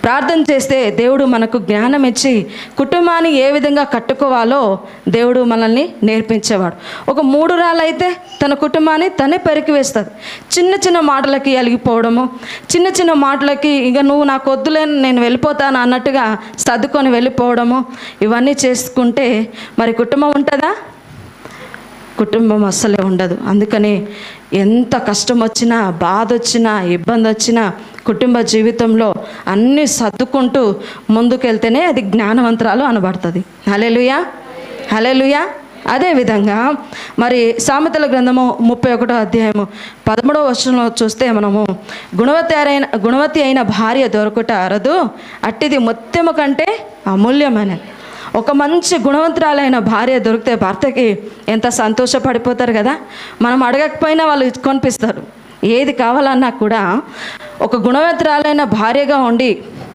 ప్రార్థన చేస్తే దేవుడు మనకు జ్ఞానం ఇచ్చి కుటుంబాన్ని ఏ విధంగా కట్టుకోవాలో దేవుడు మనల్ని నేర్పించేవాడు. ఒక 3 రాళ్ళైతే తన కుటుంబాన్ని తనే పెరికి వేస్తుంది. చిన్న చిన్న మాటలకి అలిగిపోవడము, చిన్న చిన్న మాటలకి ఇక నువ్వు నాకు వద్దులే నేను వెళ్ళిపోతాను అన్నట్టుగా సర్దుకొని వెళ్ళిపోవడము, ఇవన్నీ చేసుకుంటే మరి కుటుంబం ఉంటుందా? కుటుంబం అస్సలే ఉండదు. అందుకని ఎంత కష్టం వచ్చినా, బాధ వచ్చినా, ఇబ్బంది వచ్చినా కుటుంబ జీవితంలో అన్నీ సర్దుకుంటూ ముందుకెళ్తేనే అది జ్ఞానవంతురాలు అనబడుతుంది. హల్లెలూయా, హల్లెలూయా. అదేవిధంగా మరి సామెతల గ్రంథము 31వ అధ్యాయము 13వ వచనంలో చూస్తే మనము గుణవతి అయిన భార్య దొరకుట అరదు, అట్టిది ముత్యము కంటే అమూల్యమైనది. ఒక మంచి గుణవంతురాలైన భార్య దొరికితే భర్తకి ఎంత సంతోషపడిపోతారు కదా. మనం అడగకపోయినా వాళ్ళు కొనిపిస్తారు. ఏది కావాలన్నా కూడా ఒక గుణవంతురాలైన భార్యగా ఉండి